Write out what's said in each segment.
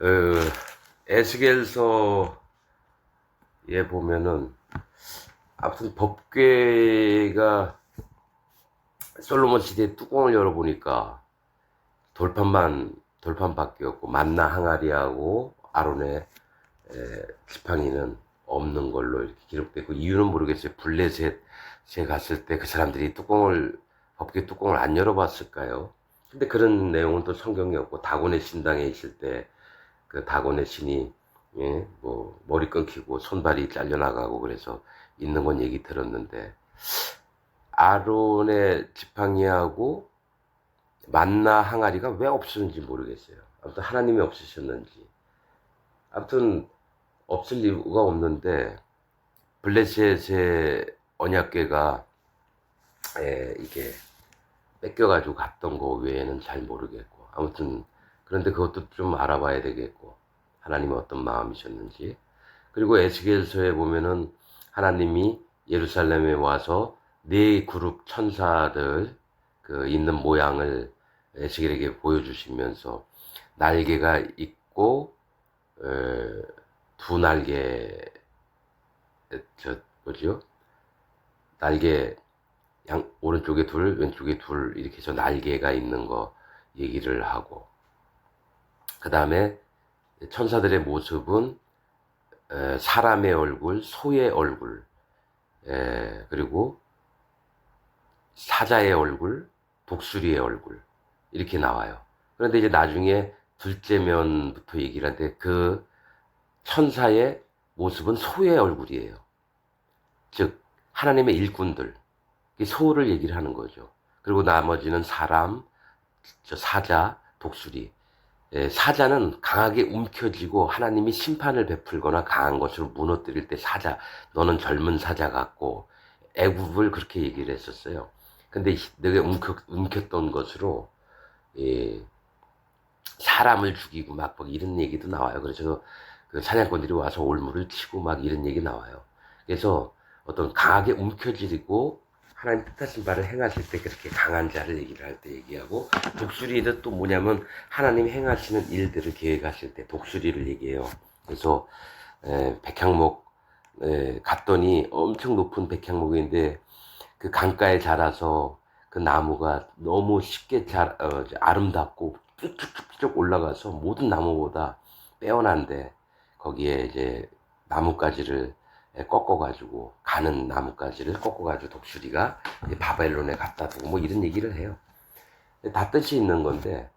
어, 에스겔서에 보면은 아무튼 법궤가 솔로몬 시대에 뚜껑을 열어보니까 돌판밖에 없고 만나 항아리하고 아론의 지팡이는 없는 걸로 이렇게 기록되고, 이유는 모르겠어요. 블레셋에 갔을 때 그 사람들이 법궤 뚜껑을 안 열어봤을까요? 근데 그런 내용은 또 성경에 없고, 다곤의 신당에 있을 때 그 다곤의 신이, 예, 뭐 머리 끊기고 손발이 잘려나가고 그래서 있는 건 얘기 들었는데, 아론의 지팡이하고 만나 항아리가 왜 없었는지 모르겠어요. 아무튼 하나님이 없으셨는지. 아무튼 없을 이유가 없는데, 블레셋의 언약궤가 이게 뺏겨가지고 갔던 거 외에는 잘 모르겠고, 아무튼 그런데 그것도 좀 알아봐야 되겠고, 하나님이 어떤 마음이셨는지. 그리고 에스겔서에 보면은 하나님이 예루살렘에 와서 네 그룹 천사들 그 있는 모양을 에스겔에게 보여주시면서, 날개가 있고 두 날개, 저 뭐죠? 날개, 오른쪽에 둘, 왼쪽에 둘, 이렇게 해서 날개가 있는 거 얘기를 하고, 그 다음에 천사들의 모습은 사람의 얼굴, 소의 얼굴, 그리고 사자의 얼굴, 독수리의 얼굴, 이렇게 나와요. 그런데 이제 나중에 둘째 면부터 얘기를 하는데, 그 천사의 모습은 소의 얼굴이에요. 즉 하나님의 일꾼들, 소를 얘기를 하는 거죠. 그리고 나머지는 사람, 사자, 독수리. 사자는 강하게 움켜쥐고 하나님이 심판을 베풀거나 강한 것을 무너뜨릴 때, 너는 젊은 사자 같고, 애굽을 그렇게 얘기를 했었어요. 근데 내가 움켰던 것으로 예, 사람을 죽이고 막 이런 얘기도 나와요. 그래서 그 사냥꾼들이 와서 올무를 치고 막 이런 얘기 나와요. 그래서 어떤 강하게 움켜쥐고 하나님 뜻하신 바를 행하실 때 그렇게 강한 자를 얘기를 할 때 얘기하고, 독수리는 또 뭐냐면 하나님 행하시는 일들을 계획하실 때 독수리를 얘기해요. 그래서 백향목 갔더니 엄청 높은 백향목인데, 그 강가에 자라서 그 나무가 너무 쉽게 아름답고 쭉쭉쭉쭉 올라가서 모든 나무보다 빼어난데, 거기에 이제 나뭇가지를 꺾어가지고, 가는 나뭇가지를 꺾어가지고 독수리가 바벨론에 갖다 두고 뭐 이런 얘기를 해요. 다 뜻이 있는 건데,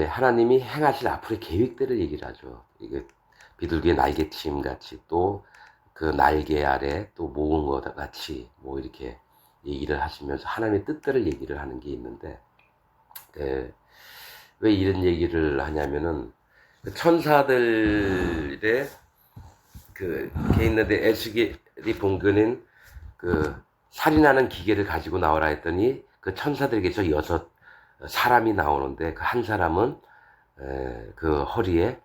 하나님이 행하실 앞으로의 계획들을 얘기를 하죠. 이게 비둘기의 날개침 같이, 또 그 날개 아래 또 모은 것 같이 뭐 이렇게 얘기를 하시면서 하나님의 뜻들을 얘기를 하는 게 있는데, 왜 이런 얘기를 하냐면은, 그 천사들의 게 있는데, 에스겔이 본거는 그 살인하는 기계를 가지고 나오라 했더니 그 천사들에게서 6 사람이 나오는데, 그 한 사람은 그 허리에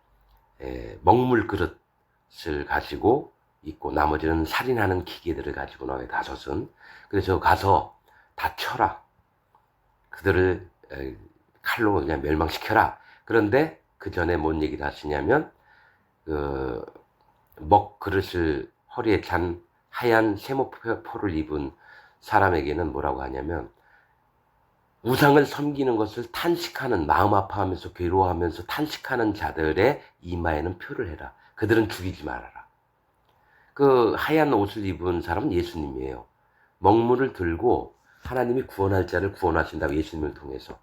먹물 그릇을 가지고 있고, 나머지는 살인하는 기계들을 가지고 나와요, 5은. 그래서 가서 다 쳐라. 그들을 칼로 그냥 멸망시켜라. 그런데 그 전에 뭔 얘기를 하시냐면, 그 먹 그릇을 허리에 찬 하얀 세모포를 입은 사람에게는 뭐라고 하냐면, 우상을 섬기는 것을 탄식하는, 마음 아파하면서 괴로워하면서 탄식하는 자들의 이마에는 표를 해라. 그들은 죽이지 말아라. 그 하얀 옷을 입은 사람은 예수님이에요. 먹물을 들고 하나님이 구원할 자를 구원하신다고, 예수님을 통해서.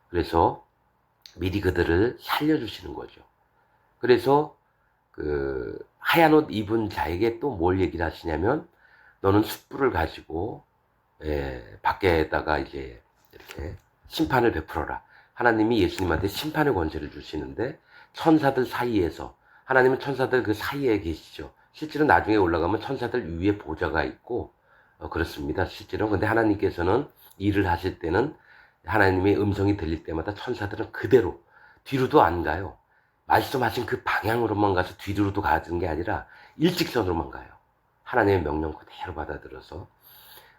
그래서 미리 그들을 살려주시는 거죠. 그래서 그 하얀 옷 입은 자에게 또 뭘 얘기를 하시냐면, 너는 숯불을 가지고 밖에다가 이제 이렇게 심판을 베풀어라. 하나님이 예수님한테 심판의 권세를 주시는데, 천사들 사이에서, 하나님은 천사들 그 사이에 계시죠. 실제로 나중에 올라가면 천사들 위에 보좌가 있고 그렇습니다, 실제로. 근데 하나님께서는 일을 하실 때는 하나님의 음성이 들릴 때마다 천사들은 그대로 뒤로도 안 가요. 말씀하신 그 방향으로만 가서 뒤로도 가는 게 아니라 일직선으로만 가요. 하나님의 명령 그대로 받아들여서.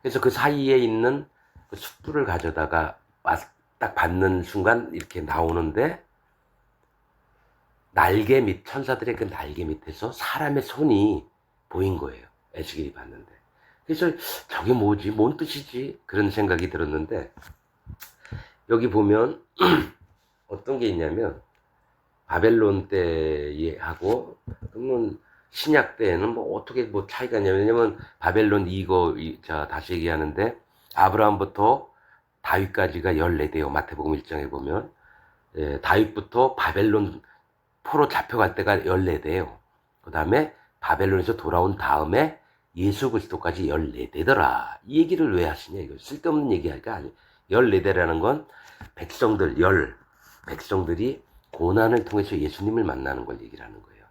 그래서 그 사이에 있는 그 숯불을 가져다가 딱 받는 순간 이렇게 나오는데, 날개 밑, 천사들의 그 날개 밑에서 사람의 손이 보인 거예요. 에스겔이 봤는데. 그래서 저게 뭐지? 뭔 뜻이지? 그런 생각이 들었는데, 여기 보면 어떤 게 있냐면, 바벨론 때하고, 그러면 신약 때에는 뭐 어떻게 뭐 차이가 있냐면, 왜냐면 바벨론 자, 다시 얘기하는데, 아브라함부터 다윗까지가 14대요. 마태복음 1장에 보면. 예, 다윗부터 바벨론 포로 잡혀갈 때가 14대예요. 그 다음에 바벨론에서 돌아온 다음에 예수 그리스도까지 14대더라. 이 얘기를 왜 하시냐, 이거. 쓸데없는 얘기 하니까 아니. 14대라는 건 백성들이 고난을 통해서 예수님을 만나는 걸 얘기를 하는 거예요.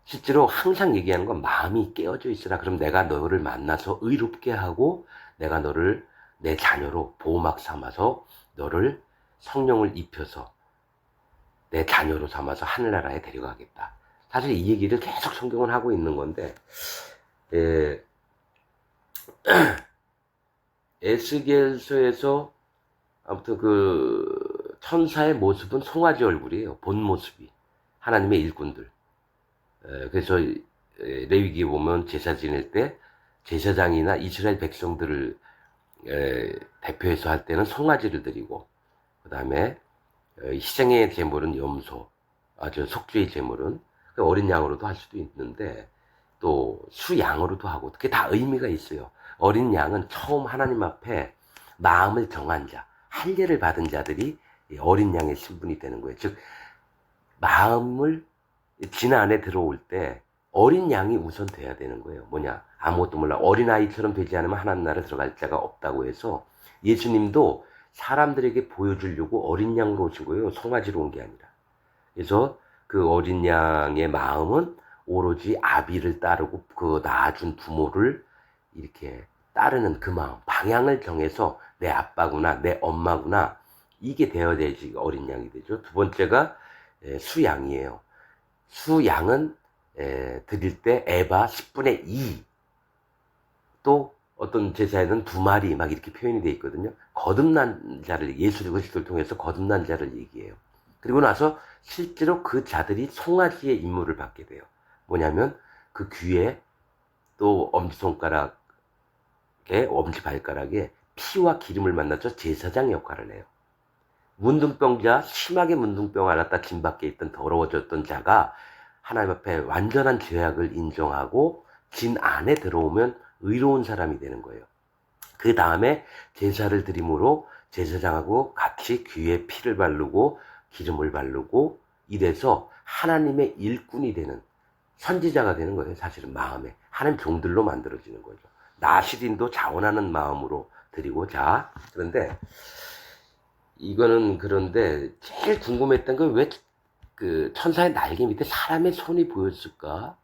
실제로 항상 얘기하는 건 마음이 깨어져 있으라. 그럼 내가 너를 만나서 의롭게 하고 내가 너를 내 자녀로 보호막 삼아서 너를 성령을 입혀서 내 자녀로 삼아서 하늘나라에 데려가겠다. 사실 이 얘기를 계속 성경은 하고 있는 건데, 에스겔서에서 아무튼 그 천사의 모습은 송아지 얼굴이에요. 본 모습이. 하나님의 일꾼들. 그래서 레위기에 보면 제사 지낼 때 제사장이나 이스라엘 백성들을 대표해서 할 때는 송아지를 드리고, 그 다음에 희생의 제물은 염소, 속죄의 제물은 어린 양으로도 할 수도 있는데, 또 수양으로도 하고, 그게 다 의미가 있어요. 어린 양은 처음 하나님 앞에 마음을 정한 자, 할례를 받은 자들이 어린 양의 신분이 되는 거예요. 즉, 마음을 진 안에 들어올 때 어린 양이 우선 돼야 되는 거예요. 뭐냐? 아무것도 몰라. 어린아이처럼 되지 않으면 하나님 나라에 들어갈 자가 없다고 해서 예수님도 사람들에게 보여주려고 어린 양으로 오신 거예요. 송아지로 온 게 아니라. 그래서 그 어린 양의 마음은 오로지 아비를 따르고 그 낳아준 부모를 이렇게 따르는 그 마음, 방향을 정해서 내 아빠구나, 내 엄마구나, 이게 되어야지 어린 양이 되죠. 두 번째가 수양이에요. 수양은 드릴 때 에바 10분의 2, 또 어떤 제사에는 2마리 막 이렇게 표현이 되어 있거든요. 거듭난 자를, 예수 그리스도를 통해서 거듭난 자를 얘기해요. 그리고 나서 실제로 그 자들이 송아지의 임무를 받게 돼요. 뭐냐면 그 귀에 또 엄지발가락에 피와 기름을 만나서 제사장 역할을 해요. 문둥병자, 심하게 문둥병 앓았다 진 밖에 있던 더러워졌던 자가 하나님 앞에 완전한 죄악을 인정하고 진 안에 들어오면 의로운 사람이 되는 거예요. 그 다음에 제사를 드림으로 제사장하고 같이 귀에 피를 바르고 기름을 바르고 이래서 하나님의 일꾼이 되는, 선지자가 되는 거예요. 사실은 마음에 하나님 종들로 만들어지는 거죠. 나시린도 자원하는 마음으로 드리고. 자, 그런데 이거는, 그런데 제일 궁금했던 건 왜 그 천사의 날개 밑에 사람의 손이 보였을까?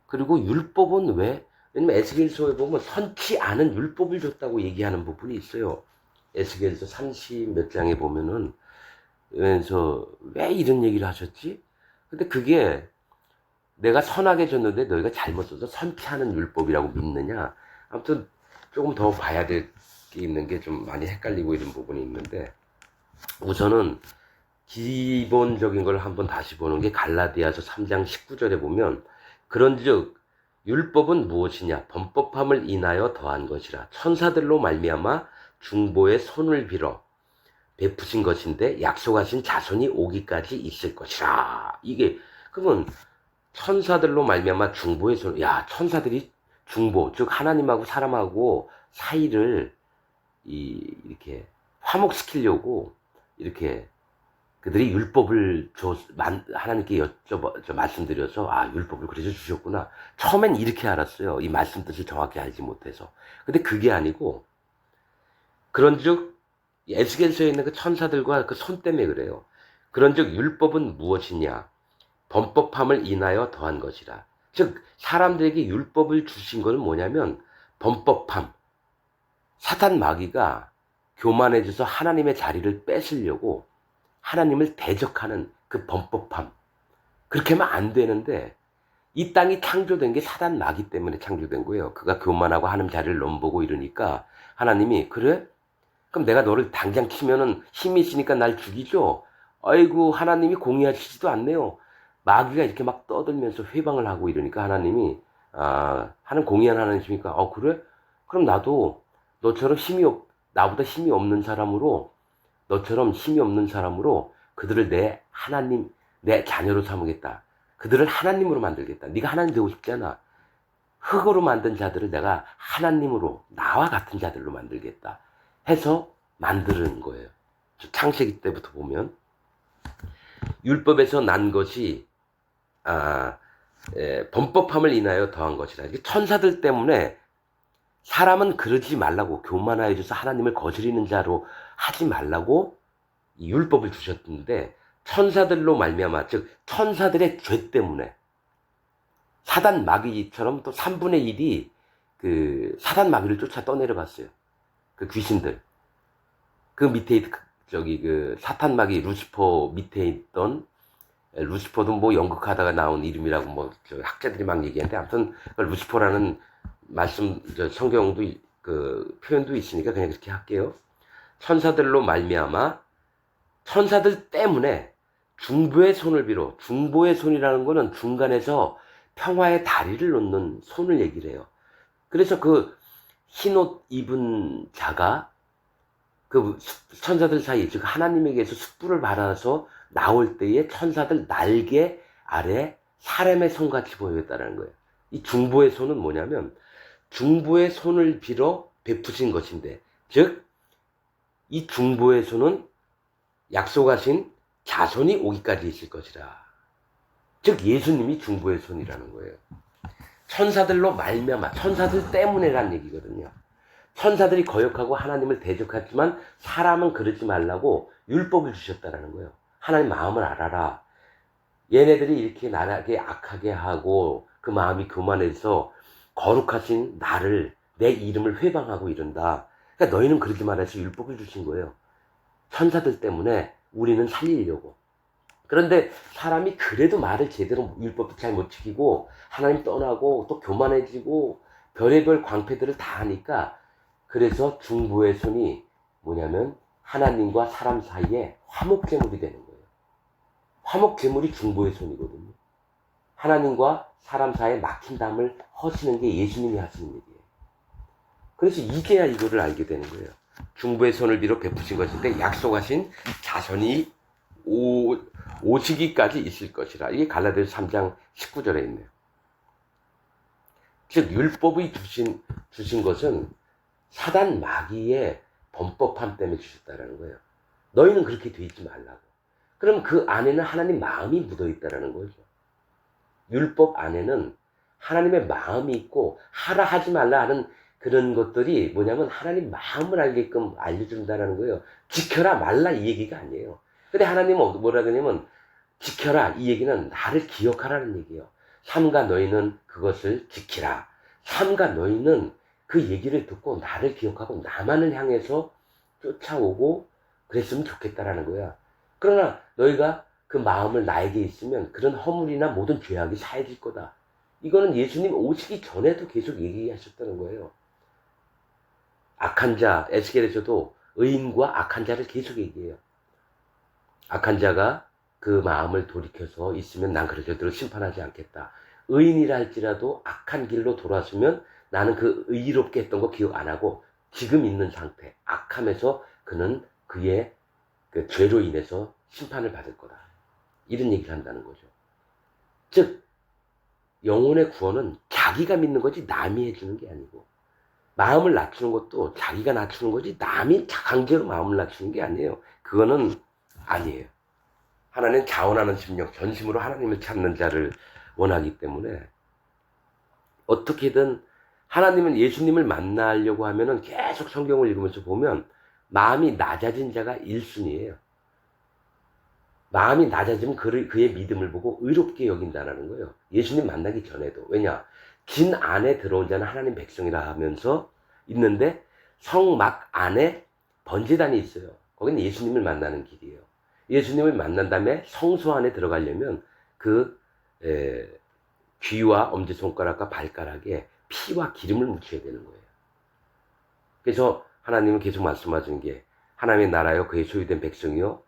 그리고 율법은 왜? 왜냐면 에스겔서에 보면 선치 않은 율법을 줬다고 얘기하는 부분이 있어요. 에스겔서 30 몇 장에 보면은, 그래서 왜 이런 얘기를 하셨지? 근데 그게 내가 선하게 줬는데 너희가 잘못 써서 선치 않은 율법이라고 믿느냐? 아무튼 조금 더 봐야 될 게 있는 게 좀 많이 헷갈리고 이런 부분이 있는데, 우선은 기본적인 걸 한번 다시 보는 게 갈라디아서 3장 19절에 보면, 그런즉 율법은 무엇이냐? 범법함을 인하여 더한 것이라. 천사들로 말미암아 중보의 손을 빌어 베푸신 것인데 약속하신 자손이 오기까지 있을 것이라. 이게 그러면 천사들로 말미암아 중보의 손, 야, 천사들이 중보, 즉 하나님하고 사람하고 사이를 이렇게 화목시키려고 이렇게 그들이 율법을 하나님께 말씀드려서, 율법을 그래서 주셨구나. 처음엔 이렇게 알았어요. 이 말씀 뜻을 정확히 알지 못해서. 근데 그게 아니고, 그런즉 에스겔서에 있는 그 천사들과 그 손 때문에 그래요. 그런즉 율법은 무엇이냐? 범법함을 인하여 더한 것이라. 즉 사람들에게 율법을 주신 것은 뭐냐면 범법함. 사탄 마귀가 교만해져서 하나님의 자리를 뺏으려고 하나님을 대적하는 그 범법함. 그렇게 하면 안 되는데, 이 땅이 창조된 게 사단 마귀 때문에 창조된 거예요. 그가 교만하고 하나님 자리를 넘보고 이러니까 하나님이, 그래? 그럼 내가 너를 당장 치면은 힘이 있으니까 날 죽이죠? 아이고, 하나님이 공의하시지도 않네요. 마귀가 이렇게 막 떠들면서 회방을 하고 이러니까 하나님이 하는 공의한 하나님이니까 그래? 그럼 나도 너처럼 나보다 힘이 없는 사람으로 너처럼 힘이 없는 사람으로 그들을 내 하나님, 내 자녀로 삼으겠다. 그들을 하나님으로 만들겠다. 네가 하나님 되고 싶잖아. 흙으로 만든 자들을 내가 하나님으로 나와 같은 자들로 만들겠다 해서 만드는 거예요. 창세기 때부터 보면 율법에서 난 것이 범법함을 인하여 더한 것이라. 천사들 때문에 사람은 그러지 말라고, 교만하여져서 하나님을 거스리는 자로 하지 말라고 이 율법을 주셨는데, 천사들로 말미암아, 즉 천사들의 죄 때문에 사단 마귀처럼 또 3분의 1이 그 사단 마귀를 쫓아 떠내려갔어요. 그 귀신들. 그 밑에 그 사탄 마귀 루시퍼 밑에 있던, 루시퍼도 뭐 연극하다가 나온 이름이라고 뭐 학자들이 막 얘기하는데, 아무튼 루시퍼라는 말씀, 성경도 그 표현도 있으니까 그냥 그렇게 할게요. 천사들로 말미암아, 천사들 때문에 중보의 손을 빌어. 중보의 손이라는 거는 중간에서 평화의 다리를 놓는 손을 얘기를 해요. 그래서 그 흰옷 입은 자가 그 천사들 사이, 즉 하나님에게서 숯불을 받아서 나올 때에 천사들 날개 아래 사람의 손같이 보였다는 거예요. 이 중보의 손은 뭐냐면 중보의 손을 빌어 베푸신 것인데, 즉 이 중보의 손은 약속하신 자손이 오기까지 있을 것이라. 즉 예수님이 중보의 손이라는 거예요. 천사들로 말미암아, 천사들 때문에란 얘기거든요. 천사들이 거역하고 하나님을 대적했지만 사람은 그러지 말라고 율법을 주셨다는 거예요. 하나님 마음을 알아라. 얘네들이 이렇게 나라게 악하게 하고 그 마음이 교만해서 거룩하신 나를, 내 이름을 회방하고 이른다. 그러니까 너희는 그러지 말아서 율법을 주신 거예요. 천사들 때문에 우리는 살리려고. 그런데 사람이 그래도 말을 제대로 율법도 잘 못 지키고 하나님 떠나고 또 교만해지고 별의별 광패들을 다 하니까, 그래서 중보의 손이 뭐냐면 하나님과 사람 사이에 화목제물이 되는 거예요. 화목제물이 중보의 손이거든요. 하나님과 사람 사이에 막힌 담을 허시는 게 예수님이 하시는 일이에요. 그래서 이제야 이거를 알게 되는 거예요. 중보의 손을 빌어 베푸신 것인데 약속하신 자손이 오시기까지 있을 것이라. 이게 갈라디아서 3장 19절에 있네요. 즉 율법이 주신 것은 사단 마귀의 범법함 때문에 주셨다는 거예요. 너희는 그렇게 돼 있지 말라고. 그럼 그 안에는 하나님 마음이 묻어 있다는 거죠. 율법 안에는 하나님의 마음이 있고 하라 하지 말라 하는 그런 것들이 뭐냐면 하나님 마음을 알게끔 알려준다는 거예요. 지켜라 말라 이 얘기가 아니에요. 근데 하나님은 뭐라 그러냐면 지켜라 이 얘기는 나를 기억하라는 얘기예요. 삼가 너희는 그것을 지키라. 삼가 너희는 그 얘기를 듣고 나를 기억하고 나만을 향해서 쫓아오고 그랬으면 좋겠다라는 거야. 그러나 너희가 그 마음을 나에게 있으면 그런 허물이나 모든 죄악이 사해질 거다. 이거는 예수님 오시기 전에도 계속 얘기하셨다는 거예요. 악한 자, 에스겔에서도 의인과 악한 자를 계속 얘기해요. 악한 자가 그 마음을 돌이켜서 있으면 난 그들을 심판하지 않겠다. 의인이라 할지라도 악한 길로 돌아서면 나는 그 의롭게 했던 거 기억 안 하고 지금 있는 상태, 악함에서 그는 그의 그 죄로 인해서 심판을 받을 거다. 이런 얘기를 한다는 거죠. 즉 영혼의 구원은 자기가 믿는 거지 남이 해주는 게 아니고, 마음을 낮추는 것도 자기가 낮추는 거지 남이 강제로 마음을 낮추는 게 아니에요. 그거는 아니에요. 하나님은 자원하는 심령, 전심으로 하나님을 찾는 자를 원하기 때문에 어떻게든 하나님은 예수님을 만나려고 하면은 계속 성경을 읽으면서 보면 마음이 낮아진 자가 1순위예요. 마음이 낮아지면 그의 믿음을 보고 의롭게 여긴다는 거예요. 예수님 만나기 전에도. 왜냐? 진 안에 들어온 자는 하나님 백성이라 하면서 있는데 성막 안에 번제단이 있어요. 거기는 예수님을 만나는 길이에요. 예수님을 만난 다음에 성소 안에 들어가려면 그 귀와 엄지손가락과 발가락에 피와 기름을 묻혀야 되는 거예요. 그래서 하나님은 계속 말씀하시는 게 하나님의 나라여 그의 소유된 백성이요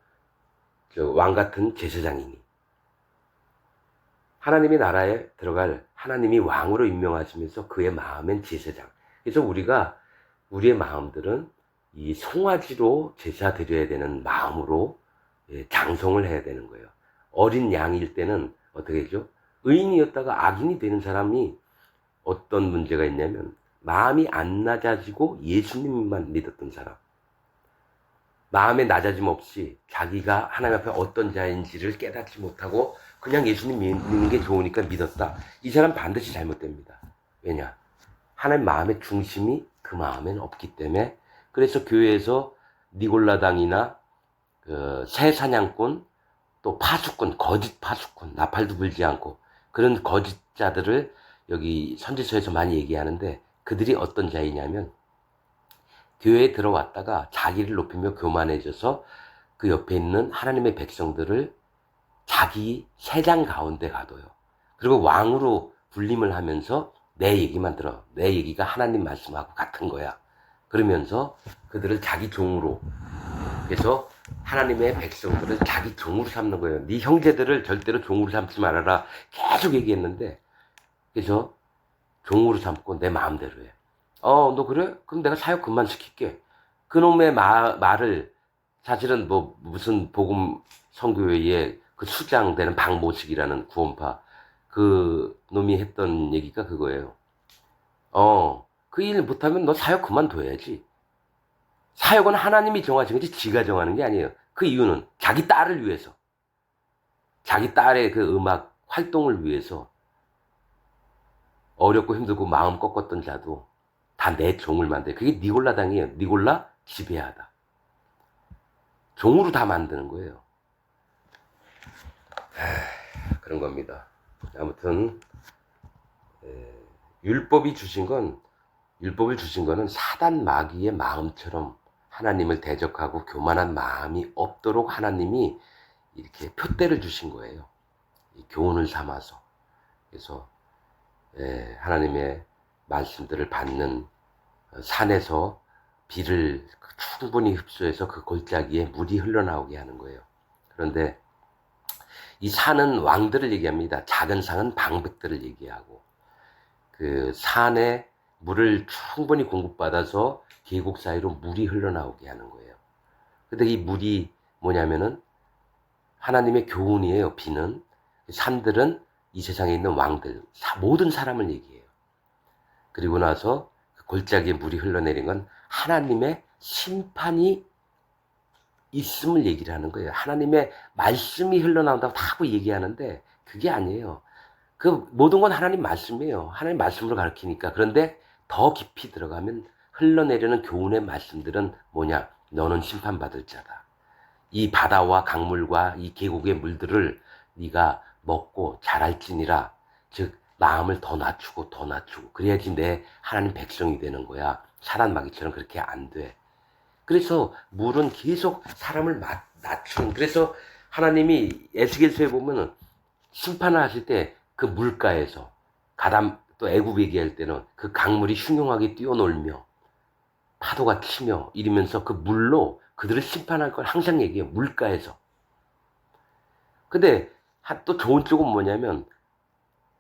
왕같은 제사장이니 하나님의 나라에 들어갈 하나님이 왕으로 임명하시면서 그의 마음엔 제사장. 그래서 우리가 우리의 마음들은 이 송아지로 제사 드려야 되는 마음으로 장성을 해야 되는 거예요. 어린 양일 때는 어떻게 되죠? 의인이었다가 악인이 되는 사람이 어떤 문제가 있냐면 마음이 안 낮아지고 예수님만 믿었던 사람. 마음의 낮아짐 없이 자기가 하나님 앞에 어떤 자인지를 깨닫지 못하고 그냥 예수님 믿는 게 좋으니까 믿었다. 이 사람 반드시 잘못됩니다. 왜냐? 하나님 마음의 중심이 그 마음엔 없기 때문에. 그래서 교회에서 니골라당이나 새 사냥꾼, 또 파수꾼, 거짓 파수꾼, 나팔도 불지 않고 그런 거짓자들을 여기 선지서에서 많이 얘기하는데, 그들이 어떤 자이냐면 교회에 들어왔다가 자기를 높이며 교만해져서 그 옆에 있는 하나님의 백성들을 자기 세장 가운데 가둬요. 그리고 왕으로 군림을 하면서 내 얘기만 들어. 내 얘기가 하나님 말씀하고 같은 거야. 그러면서 그들을 자기 종으로, 그래서 하나님의 백성들을 자기 종으로 삼는 거예요. 네 형제들을 절대로 종으로 삼지 말아라 계속 얘기했는데, 그래서 종으로 삼고 내 마음대로 해. 너 그래? 그럼 내가 사역 그만시킬게. 그놈의 말을 사실은 무슨 복음 선교회의 그 수장 되는 박모식이라는 구원파 그 놈이 했던 얘기가 그거예요. 그 일 못하면 너 사역 그만둬야지. 사역은 하나님이 정하신 거지 지가 정하는 게 아니에요. 그 이유는 자기 딸을 위해서, 자기 딸의 그 음악 활동을 위해서 어렵고 힘들고 마음 꺾었던 자도 다 내 종을 만들어요. 그게 니골라당이에요. 니골라 지배하다. 종으로 다 만드는 거예요. 그런 겁니다. 아무튼 율법을 주신 거는 사단 마귀의 마음처럼 하나님을 대적하고 교만한 마음이 없도록 하나님이 이렇게 표대를 주신 거예요. 이 교훈을 삼아서. 그래서 하나님의 말씀들을 받는 산에서 비를 충분히 흡수해서 그 골짜기에 물이 흘러나오게 하는 거예요. 그런데 이 산은 왕들을 얘기합니다. 작은 산은 방백들을 얘기하고, 그 산에 물을 충분히 공급받아서 계곡 사이로 물이 흘러나오게 하는 거예요. 근데 이 물이 뭐냐면은 하나님의 교훈이에요. 비는. 산들은 이 세상에 있는 왕들, 모든 사람을 얘기해요. 그리고 나서 그 골짜기에 물이 흘러내린 건 하나님의 심판이 있음을 얘기를 하는 거예요. 하나님의 말씀이 흘러나온다고 자꾸 얘기하는데 그게 아니에요. 그 모든 건 하나님 말씀이에요. 하나님 말씀으로 가르치니까. 그런데 더 깊이 들어가면 흘러내리는 교훈의 말씀들은 뭐냐? 너는 심판받을 자다. 이 바다와 강물과 이 계곡의 물들을 네가 먹고 자랄지니라. 즉 마음을 더 낮추고 그래야지 내 하나님 백성이 되는 거야. 사단 마귀처럼 그렇게 안 돼. 그래서 물은 계속 사람을 낮추는, 그래서 하나님이 에스겔서에 보면은 심판을 하실 때 그 물가에서 또 애굽 얘기할 때는 그 강물이 흉흉하게 뛰어놀며 파도가 치며 이러면서 그 물로 그들을 심판할 걸 항상 얘기해요. 물가에서. 근데 또 좋은 쪽은 뭐냐면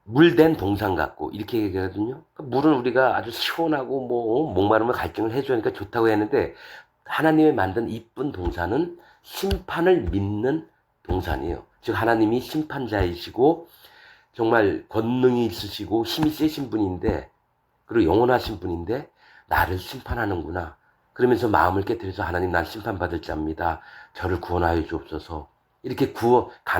물된 동상 같고 이렇게 얘기하거든요. 물은 우리가 아주 시원하고 목마름을 갈증을 해주니까 좋다고 했는데, 하나님이 만든 이쁜 동산은 심판을 믿는 동산이에요. 즉 하나님이 심판자이시고 정말 권능이 있으시고 힘이 세신 분인데, 그리고 영원하신 분인데 나를 심판하는구나. 그러면서 마음을 깨뜨려서 하나님, 난 심판받을 자입니다. 저를 구원하여 주옵소서. 이렇게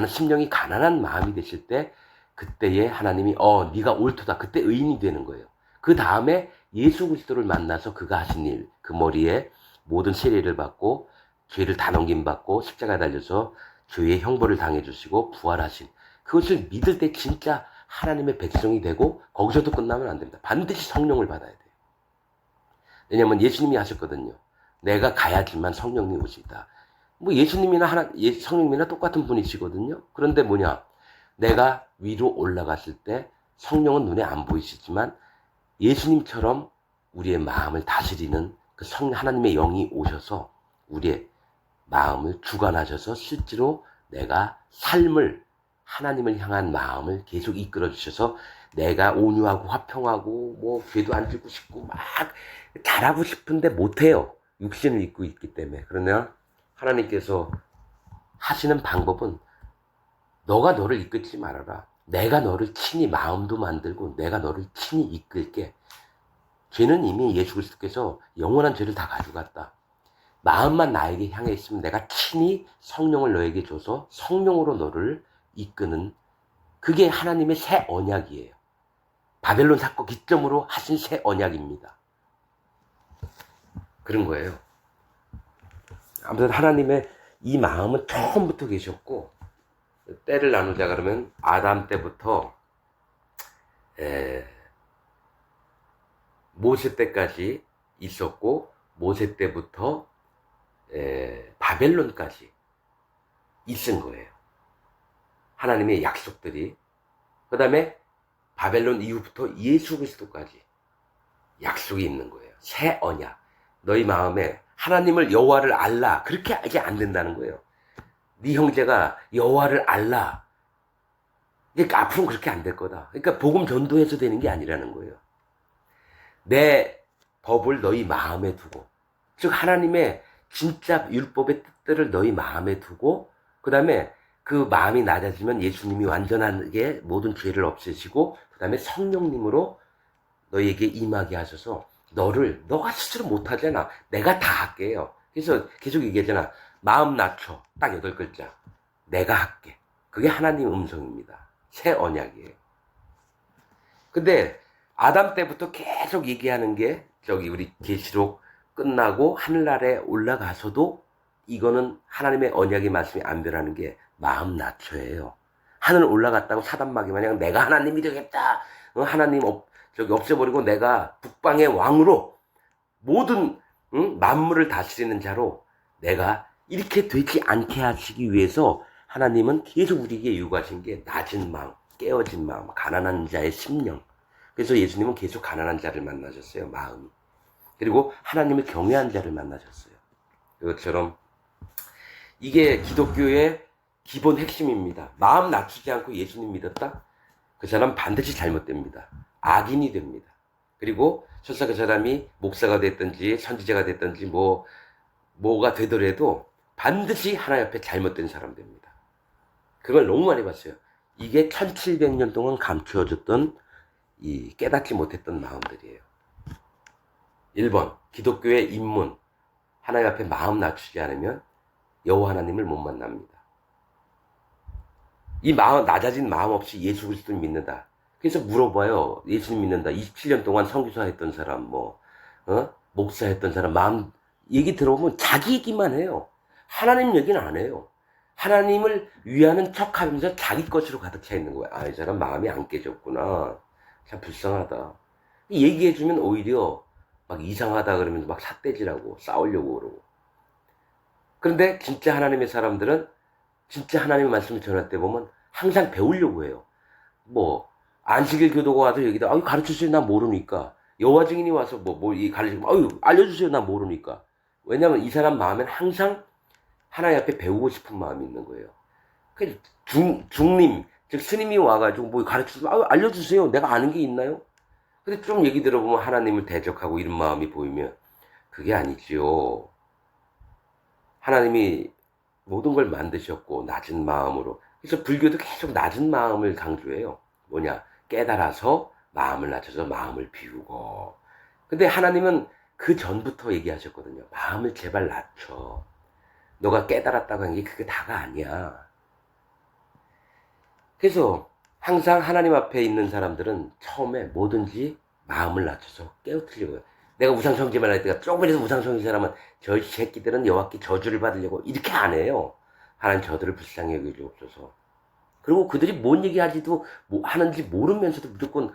심령이 가난한 마음이 되실 때, 그때에 하나님이 네가 옳도다. 그때 의인이 되는 거예요. 그 다음에 예수 그리스도를 만나서 그가 하신 일, 그 머리에 모든 세례를 받고 죄를 다 넘김받고 십자가에 달려서 죄의 형벌을 당해주시고 부활하신, 그것을 믿을 때 진짜 하나님의 백성이 되고, 거기서도 끝나면 안 됩니다. 반드시 성령을 받아야 돼요. 왜냐면 예수님이 하셨거든요. 내가 가야지만 성령님이 오시다. 예수님이나 성령님이나 똑같은 분이시거든요. 그런데 내가 위로 올라갔을 때 성령은 눈에 안 보이시지만 예수님처럼 우리의 마음을 다스리는 그 하나님의 영이 오셔서 우리의 마음을 주관하셔서 실제로 내가 삶을 하나님을 향한 마음을 계속 이끌어 주셔서 내가 온유하고 화평하고 뭐 죄도 안 지고 싶고 막 잘하고 싶은데 못해요. 육신을 입고 있기 때문에. 그러나 하나님께서 하시는 방법은 너가 너를 이끌지 말아라. 내가 너를 친히 마음도 만들고 내가 너를 친히 이끌게. 죄는 이미 예수 그리스도께서 영원한 죄를 다 가져갔다. 마음만 나에게 향해 있으면 내가 친히 성령을 너에게 줘서 성령으로 너를 이끄는, 그게 하나님의 새 언약이에요. 바벨론 사건 기점으로 하신 새 언약입니다. 그런 거예요. 아무튼 하나님의 이 마음은 처음부터 계셨고, 때를 나누자 그러면 아담 때부터 모세 때까지 있었고, 모세 때부터 바벨론까지 있은 거예요. 하나님의 약속들이. 그 다음에 바벨론 이후부터 예수 그리스도까지 약속이 있는 거예요. 새 언약. 너희 마음에 하나님을 여호와를 알라. 그렇게 하지 안 된다는 거예요. 네 형제가 여호와를 알라. 그러니까 앞으로는 그렇게 안 될 거다. 그러니까 복음 전도해서 되는 게 아니라는 거예요. 내 법을 너희 마음에 두고, 즉 하나님의 진짜 율법의 뜻들을 너희 마음에 두고, 그 다음에 그 마음이 낮아지면 예수님이 완전하게 모든 죄를 없애시고, 그 다음에 성령님으로 너희에게 임하게 하셔서 너가 스스로 못하잖아. 내가 다 할게요. 그래서 계속 얘기하잖아. 마음 낮춰. 딱 8글자. 내가 할게. 그게 하나님 음성입니다. 새 언약이에요. 근데 아담 때부터 계속 얘기하는 게 우리 계시록 끝나고 하늘나라에 올라가서도 이거는 하나님의 언약의 말씀이 안 변하는 게 마음 낮춰예요. 하늘 올라갔다고 사단마귀 마냥 내가 하나님이 되겠다. 하나님 없애버리고 내가 북방의 왕으로 모든 만물을 다스리는 자로 내가 이렇게 되지 않게 하시기 위해서 하나님은 계속 우리에게 요구하신 게 낮은 마음, 깨어진 마음, 가난한 자의 심령. 그래서 예수님은 계속 가난한 자를 만나셨어요. 마음이. 그리고 하나님을 경외한 자를 만나셨어요. 이것처럼 이게 기독교의 기본 핵심입니다. 마음 낮추지 않고 예수님 믿었다? 그 사람 반드시 잘못됩니다. 악인이 됩니다. 그리고 설사 그 사람이 목사가 됐든지 선지자가 됐든지 뭐가 되더라도 반드시 하나님 앞에 잘못된 사람 됩니다. 그걸 너무 많이 봤어요. 이게 1700년 동안 감추어졌던 이 깨닫지 못했던 마음들이에요. 1번, 기독교의 입문. 하나님 앞에 마음 낮추지 않으면 여호와 하나님을 못 만납니다. 이 마음, 낮아진 마음 없이 예수 그리스도를 믿는다. 그래서 물어봐요. 예수님 믿는다. 27년 동안 선교사 했던 사람, 목사 했던 사람, 마음 얘기 들어보면 자기 얘기만 해요. 하나님 얘기는 안 해요. 하나님을 위하는 척 하면서 자기 것으로 가득 차 있는 거야. 아, 이 사람 마음이 안 깨졌구나. 참 불쌍하다. 얘기해주면 오히려 막 이상하다 그러면서 막 삿대질하고 싸우려고 그러고. 그런데 진짜 하나님의 사람들은 진짜 하나님의 말씀을 전할 때 보면 항상 배우려고 해요. 안식일 교도가 와서 여기다, 가르쳐주세요. 나 모르니까. 여호와 증인이 와서 가르치고, 알려주세요. 나 모르니까. 왜냐면 이 사람 마음엔 항상 하나님 앞에 배우고 싶은 마음이 있는 거예요. 중림, 즉 스님이 와가지고 가르쳐주세요. 알려주세요. 내가 아는 게 있나요? 근데 좀 얘기 들어보면 하나님을 대적하고 이런 마음이 보이면 그게 아니지요. 하나님이 모든 걸 만드셨고 낮은 마음으로. 그래서 불교도 계속 낮은 마음을 강조해요. 깨달아서 마음을 낮춰서 마음을 비우고. 근데 하나님은 그 전부터 얘기하셨거든요. 마음을 제발 낮춰. 너가 깨달았다고 한 게 그게 다가 아니야. 그래서 항상 하나님 앞에 있는 사람들은 처음에 뭐든지 마음을 낮춰서 깨우치려고 해요. 내가 우상숭배만 할 때가 조금이라도 우상숭배 사람은 저 새끼들은 여호와께 저주를 받으려고 이렇게 안 해요. 하나님 저들을 불쌍히 여겨주옵소서. 그리고 그들이 뭔 얘기하지도 하는지 모르면서도 무조건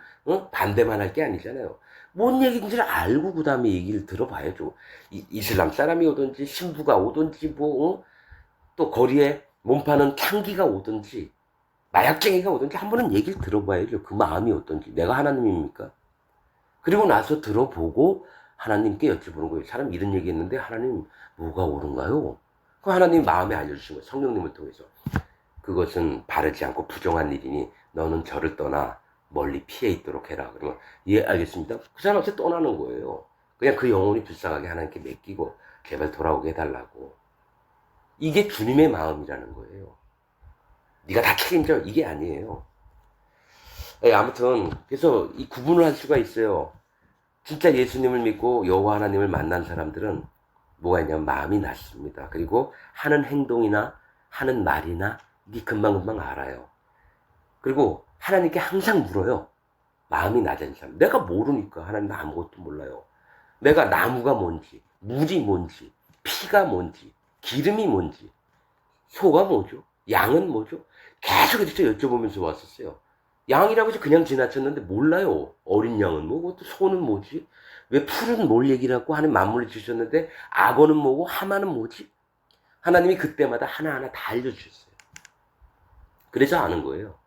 반대만 할 게 아니잖아요. 뭔 얘기인지를 알고 그 다음에 얘기를 들어봐야죠. 이슬람 사람이 오든지 신부가 오든지 또 거리에 몸파는 창기가 오든지 마약쟁이가 오든지 한 번은 얘기를 들어봐야죠. 그 마음이 어떤지. 내가 하나님입니까? 그리고 나서 들어보고 하나님께 여쭤보는 거예요. 사람 이런 얘기했는데 하나님 뭐가 옳은가요? 그 하나님 마음에 알려주신 거예요. 성령님을 통해서. 그것은 바르지 않고 부정한 일이니 너는 저를 떠나 멀리 피해 있도록 해라. 그러면 예 알겠습니다. 그 사람한테 떠나는 거예요. 그냥 그 영혼이 불쌍하게 하나님께 맡기고 제발 돌아오게 해달라고. 이게 주님의 마음이라는 거예요. 네가 다 책임져 이게 아니에요. 예, 아무튼 그래서 이 구분을 할 수가 있어요. 진짜 예수님을 믿고 여호와 하나님을 만난 사람들은 뭐가 있냐면 마음이 낮습니다. 그리고 하는 행동이나 하는 말이나 이게 금방금방 알아요. 그리고 하나님께 항상 물어요. 마음이 낮은 사람. 내가 모르니까 하나님 아무것도 몰라요. 내가 나무가 뭔지, 물이 뭔지, 피가 뭔지, 기름이 뭔지, 소가 뭐죠? 양은 뭐죠? 계속해서 여쭤보면서 왔었어요. 양이라고 해서 그냥 지나쳤는데 몰라요. 어린 양은 뭐고 또 소는 뭐지? 왜 풀은 뭘 얘기를 하고 하는 만물을 주셨는데 악어는 뭐고 하마는 뭐지? 하나님이 그때마다 하나하나 다 알려주셨어요. 그래서 아는 거예요.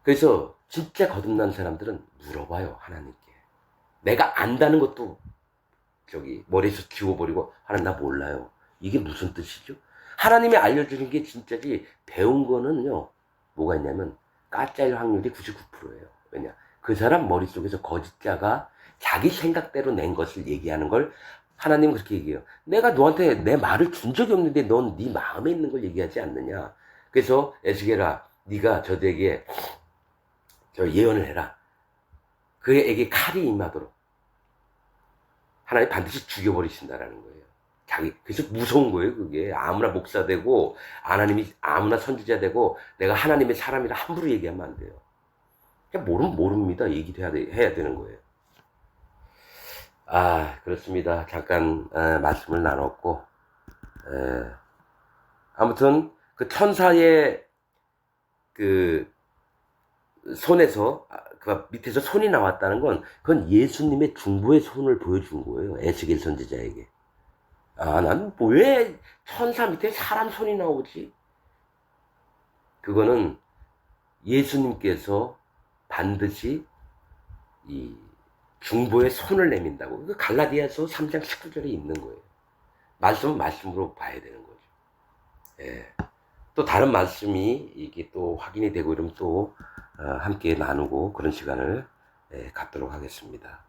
그래서 진짜 거듭난 사람들은 물어봐요. 하나님께. 내가 안다는 것도 머리에서 지워버리고 하나님 나 몰라요. 이게 무슨 뜻이죠? 하나님이 알려주는 게 진짜지 배운 거는요. 뭐가 있냐면 까짜일 확률이 99%예요. 왜냐? 그 사람 머릿속에서 거짓자가 자기 생각대로 낸 것을 얘기하는 걸 하나님은 그렇게 얘기해요. 내가 너한테 내 말을 준 적이 없는데 넌 네 마음에 있는 걸 얘기하지 않느냐. 그래서 에스겔아 네가 저들에게 저 예언을 해라. 그에게 칼이 임하도록 하나님 반드시 죽여버리신다라는 거예요. 그래서 무서운 거예요, 그게. 아무나 목사 되고, 하나님이 아무나 선지자 되고, 내가 하나님의 사람이라 함부로 얘기하면 안 돼요. 그냥 모릅니다. 얘기를 해야 되는 거예요. 그렇습니다. 잠깐, 말씀을 나눴고, 아무튼, 그 천사의, 그, 손에서, 그 밑에서 손이 나왔다는 건, 그건 예수님의 중보의 손을 보여준 거예요. 에스겔 선지자에게. 난 왜 천사 밑에 사람 손이 나오지? 그거는 예수님께서 반드시 이 중보의 손을 내민다고. 그 갈라디아서 3장 19절에 있는 거예요. 말씀은 말씀으로 봐야 되는 거죠. 예. 또 다른 말씀이 이게 또 확인이 되고 이러면 또 함께 나누고 그런 시간을 갖도록 하겠습니다.